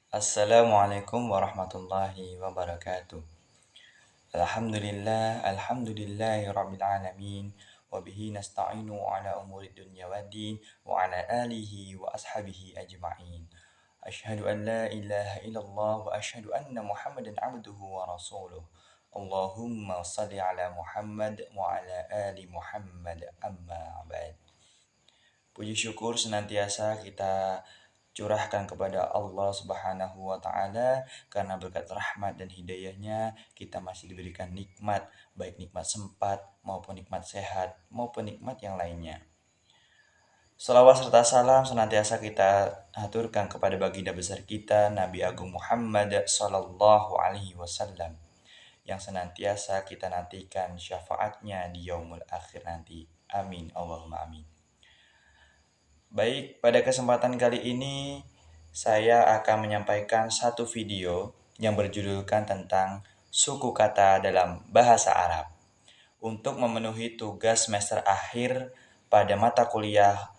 Assalamualaikum warahmatullahi wabarakatuh. Alhamdulillahi rabbil alamin. Wabihi nasta'inu ala umuri dunya waddin wa ala alihi wa ashabihi ajma'in. Asyhadu an la ilaha illallah wa asyhadu anna Muhammadan abduhu wa rasuluh. Allahumma salli ala Muhammad wa ala ali Muhammad amma ba'd. Puji syukur senantiasa kita curahkan kepada Allah Subhanahu wa taala karena berkat rahmat dan hidayahnya kita masih diberikan nikmat, baik nikmat sempat maupun nikmat sehat maupun nikmat yang lainnya. Salawat serta salam senantiasa kita aturkan kepada baginda besar kita Nabi Agung Muhammad sallallahu alaihi wasallam yang senantiasa kita nantikan syafaatnya di yaumul akhir nanti. Amin Allahumma amin. Baik, pada kesempatan kali ini saya akan menyampaikan satu video yang berjudulkan tentang suku kata dalam bahasa Arab untuk memenuhi tugas semester akhir pada mata kuliah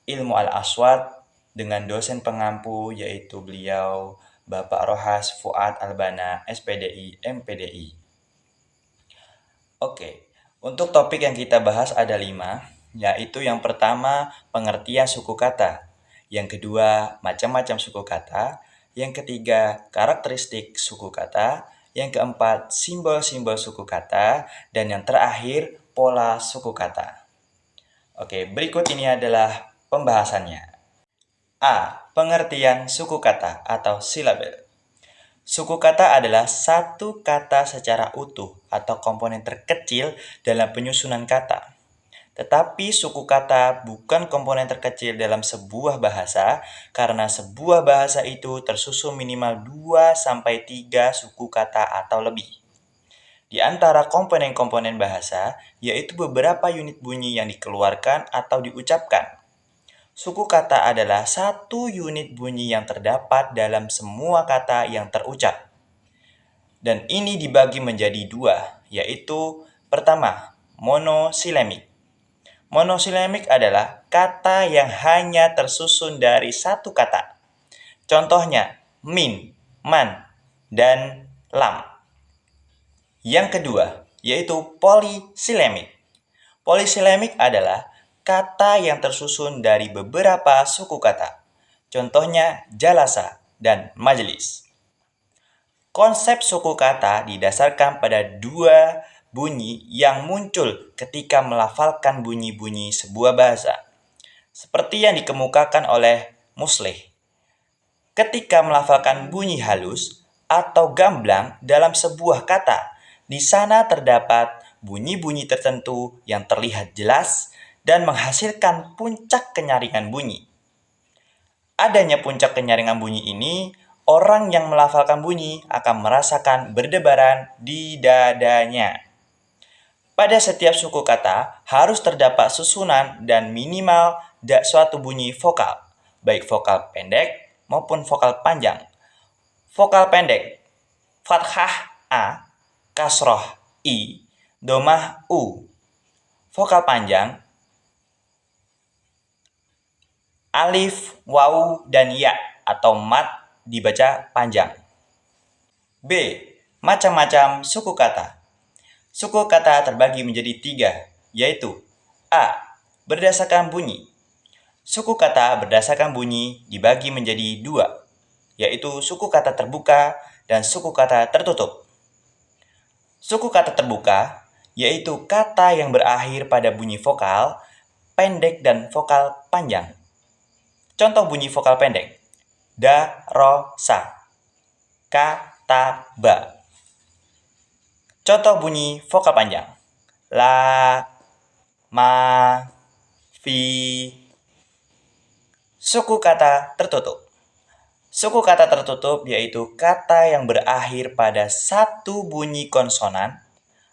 Ilmu Al-Aswad dengan dosen pengampu yaitu beliau Bapak Rohas Fuad Albana SPDI MPDI. Oke, untuk topik yang kita bahas ada 5, yaitu yang pertama pengertian suku kata, yang kedua macam-macam suku kata, yang ketiga karakteristik suku kata, yang keempat simbol-simbol suku kata, dan yang terakhir pola suku kata. Oke, berikut ini adalah pembahasannya. A. Pengertian suku kata atau silabel. Suku kata adalah satu kata secara utuh atau komponen terkecil dalam penyusunan kata. Tetapi suku kata bukan komponen terkecil dalam sebuah bahasa karena sebuah bahasa itu tersusun minimal 2-3 suku kata atau lebih. Di antara komponen-komponen bahasa, yaitu beberapa unit bunyi yang dikeluarkan atau diucapkan. Suku kata adalah satu unit bunyi yang terdapat dalam semua kata yang terucap. Dan ini dibagi menjadi 2, yaitu pertama, monosilemik. Monosilemik adalah kata yang hanya tersusun dari satu kata. Contohnya, min, man, dan lam. Yang kedua, yaitu polisilemik. Polisilemik adalah kata yang tersusun dari beberapa suku kata. Contohnya jalasa dan majelis. Konsep suku kata didasarkan pada 2 bunyi yang muncul ketika melafalkan bunyi-bunyi sebuah bahasa. Seperti yang dikemukakan oleh Muslih. Ketika melafalkan bunyi halus atau gamblang dalam sebuah kata, di sana terdapat bunyi-bunyi tertentu yang terlihat jelas dan menghasilkan puncak kenyaringan bunyi. Adanya puncak kenyaringan bunyi ini, orang yang melafalkan bunyi akan merasakan berdebaran di dadanya. Pada setiap suku kata harus terdapat susunan dan minimal suatu bunyi vokal, baik vokal pendek maupun vokal panjang. Vokal pendek, fathah A, kasroh I, domah U. Vokal panjang, alif, waw, dan ya atau mat dibaca panjang. B. Macam-macam suku kata. Suku kata terbagi menjadi 3, yaitu A. Berdasarkan bunyi. Suku kata berdasarkan bunyi dibagi menjadi 2, yaitu suku kata terbuka dan suku kata tertutup. Suku kata terbuka yaitu kata yang berakhir pada bunyi vokal pendek dan vokal panjang. Contoh bunyi vokal pendek, da, ro, sa, ka, ta, ba. Contoh bunyi vokal panjang, la, ma, fi. Suku kata tertutup. Suku kata tertutup yaitu kata yang berakhir pada satu bunyi konsonan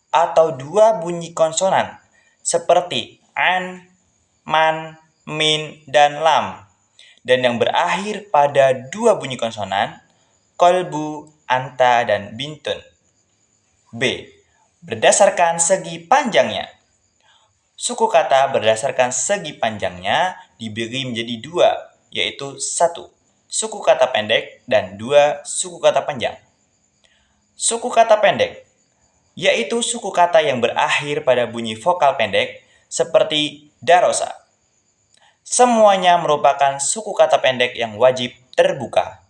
atau 2 bunyi konsonan seperti an, man, min, dan lam. Dan yang berakhir pada 2 bunyi konsonan, kolbu, anta, dan bintun. B. Berdasarkan segi panjangnya. Suku kata berdasarkan segi panjangnya dibagi menjadi 2, yaitu 1. suku kata pendek, dan 2 suku kata panjang. Suku kata pendek yaitu suku kata yang berakhir pada bunyi vokal pendek seperti darosa. Semuanya merupakan suku kata pendek yang wajib terbuka.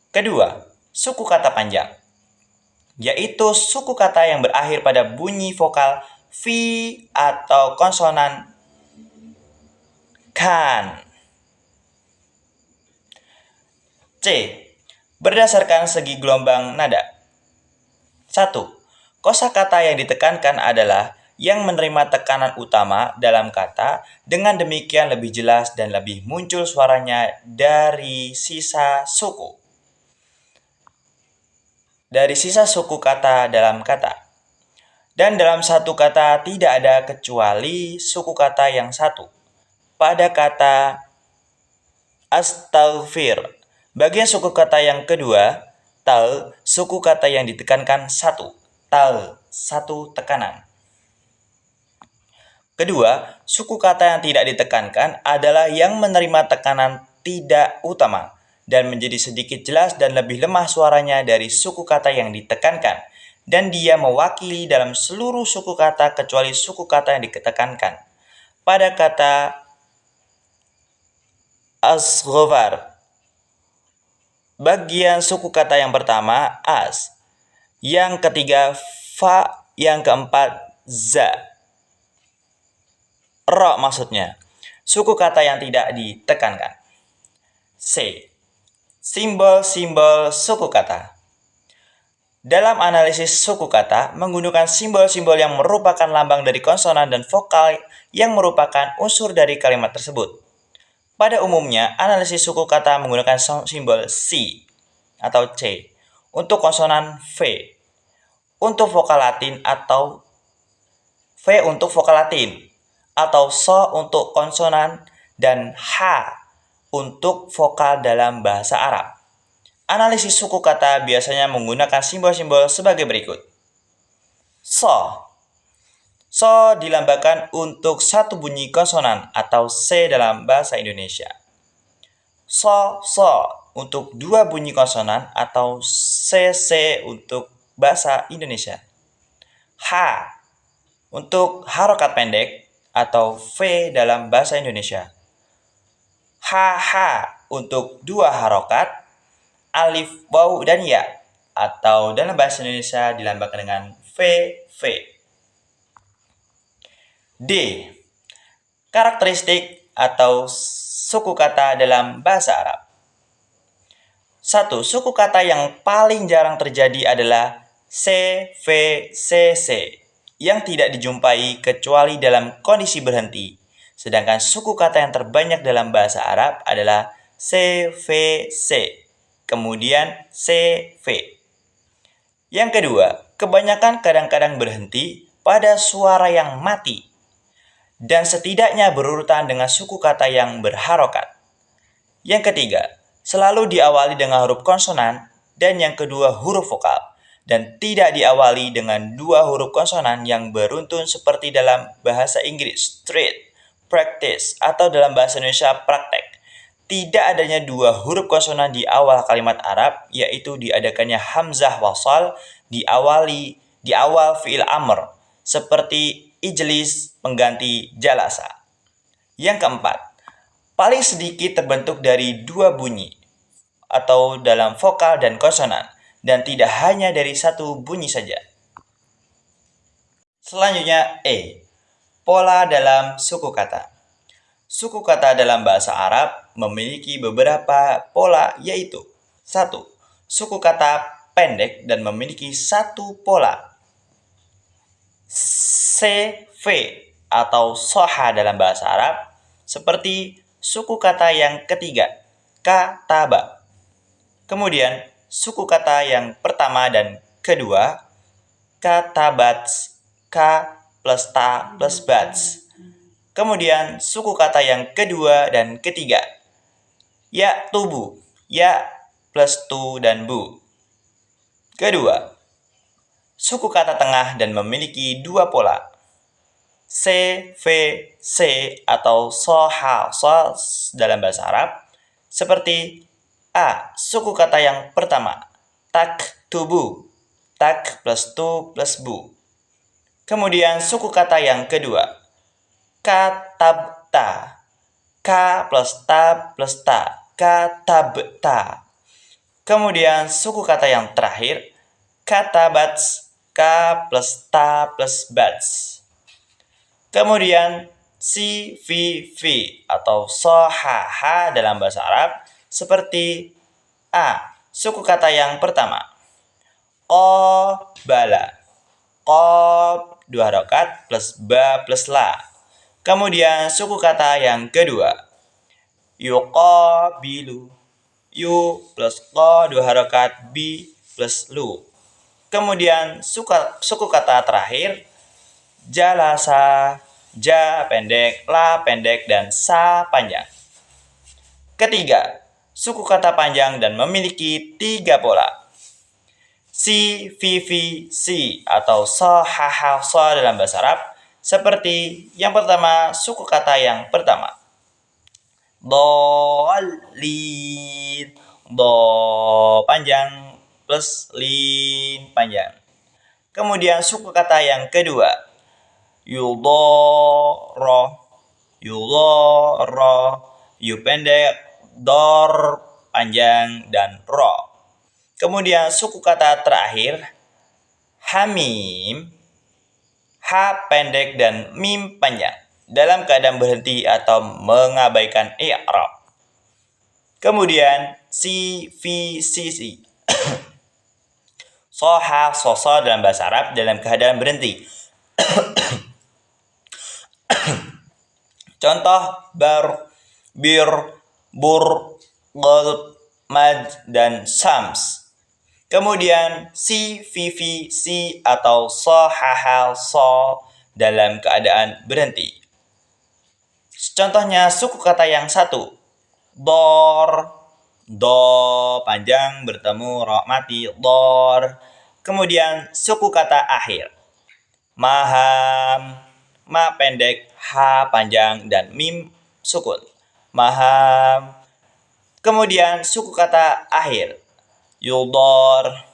Kedua, suku kata panjang yaitu suku kata yang berakhir pada bunyi vokal V atau konsonan kan. C. Berdasarkan segi gelombang nada. 1. Kosakata yang ditekankan adalah yang menerima tekanan utama dalam kata, dengan demikian lebih jelas dan lebih muncul suaranya dari sisa suku. Dari sisa suku kata dalam kata. Dan dalam satu kata tidak ada kecuali suku kata yang satu. Pada kata astaghfir, bagian suku kata yang kedua, tal, suku kata yang ditekankan satu. Tal, satu tekanan. Kedua, suku kata yang tidak ditekankan adalah yang menerima tekanan tidak utama dan menjadi sedikit jelas dan lebih lemah suaranya dari suku kata yang ditekankan, dan dia mewakili dalam seluruh suku kata kecuali suku kata yang ditekankan. Pada kata asghafar, bagian suku kata yang pertama as, yang ketiga fa, yang keempat za. Ro maksudnya, suku kata yang tidak ditekankan. C. Simbol-simbol suku kata. Dalam analisis suku kata, menggunakan simbol-simbol yang merupakan lambang dari konsonan dan vokal yang merupakan unsur dari kalimat tersebut. Pada umumnya, analisis suku kata menggunakan simbol C atau C untuk konsonan V, untuk vokal Latin atau V untuk vokal Latin, atau so untuk konsonan, dan H untuk vokal dalam bahasa Arab. Analisis suku kata biasanya menggunakan simbol-simbol sebagai berikut. So. So dilambangkan untuk satu bunyi konsonan atau C dalam bahasa Indonesia. So untuk dua bunyi konsonan atau CC untuk bahasa Indonesia. H untuk harokat pendek atau V dalam bahasa Indonesia. HH untuk dua harokat, alif, waw, dan ya, atau dalam bahasa Indonesia dilambangkan dengan VV. D. Karakteristik atau suku kata dalam bahasa Arab. 1. Suku kata yang paling jarang terjadi adalah CVCC, yang tidak dijumpai kecuali dalam kondisi berhenti. Sedangkan suku kata yang terbanyak dalam bahasa Arab adalah CVC, kemudian CV. Yang kedua, kebanyakan kadang-kadang berhenti pada suara yang mati, dan setidaknya berurutan dengan suku kata yang berharokat. Yang ketiga, selalu diawali dengan huruf konsonan, dan yang kedua huruf vokal, dan tidak diawali dengan dua huruf konsonan yang beruntun seperti dalam bahasa Inggris, treat, practice, atau dalam bahasa Indonesia, praktek. Tidak adanya dua huruf konsonan di awal kalimat Arab, yaitu diadakannya hamzah wasal di awal fi'il amr, seperti ijlis pengganti jalasa. Yang keempat, paling sedikit terbentuk dari dua bunyi atau dalam vokal dan konsonan, dan tidak hanya dari satu bunyi saja. Selanjutnya E. Pola dalam suku kata. Suku kata dalam bahasa Arab memiliki beberapa pola, yaitu 1. Suku kata pendek dan memiliki satu pola. CV atau soha dalam bahasa Arab, seperti suku kata yang ketiga, kataba. Kemudian suku kata yang pertama dan kedua, katabats, ka plus ta plus bats. Kemudian suku kata yang kedua dan ketiga, ya tubu, ya plus tu dan bu. Kedua, suku kata tengah dan memiliki dua pola, CVC atau soha dalam bahasa Arab, Seperti A. Suku kata yang pertama, taktubu. Tak plus tu plus bu. Kemudian suku kata yang kedua, katabta. Ka plus ta plus ta. Katabta. Kemudian suku kata yang terakhir, katabats. Ka plus ta plus bats. Kemudian si, fi atau sohaha dalam bahasa Arab seperti A. Suku kata yang pertama, qabala. Qab 2 harokat plus ba plus la. Kemudian suku kata yang kedua, yuqabilu. Yu plus qa 2 harokat bi plus lu. Kemudian suku kata terakhir, jalasa. Ja pendek, la pendek, dan sa panjang. Ketiga, suku kata panjang dan memiliki 3 pola. Si, si atau so, ha, so dalam bahasa Arab. Seperti yang pertama, suku kata yang pertama, dolin. Do panjang plus lin panjang. Kemudian suku kata yang kedua, yudoro. Yu pendek, dor panjang, dan ro. Kemudian suku kata terakhir, hamim. Ha pendek dan mim panjang dalam keadaan berhenti atau mengabaikan i'rab. Kemudian si. Soha, soso dalam bahasa Arab dalam keadaan berhenti. Contoh bir, bur, gol, mad, dan sams. Kemudian si, si atau so, so dalam keadaan berhenti. Contohnya suku kata yang satu, dor, do panjang bertemu ro mati, dor. Kemudian suku kata akhir, maham. Ma pendek, ha panjang, dan mim sukun. Maham. Kemudian suku kata akhir, yudor.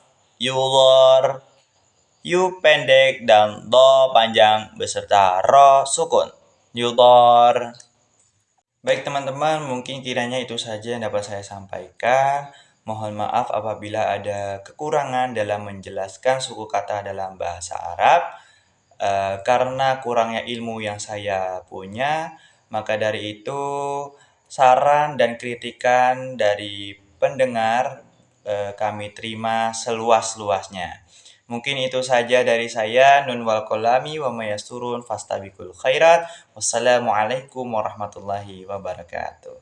Yu pendek dan do panjang beserta ro sukun. Yudor. Baik teman-teman, mungkin kiranya itu saja yang dapat saya sampaikan. Mohon maaf apabila ada kekurangan dalam menjelaskan suku kata dalam bahasa Arab. Karena kurangnya ilmu yang saya punya, maka dari itu saran dan kritikan dari pendengar kami terima seluas-luasnya. Mungkin itu saja dari saya. Nun wal kolami wa mayasturun fastabikul khairat. Wassalamualaikum warahmatullahi wabarakatuh.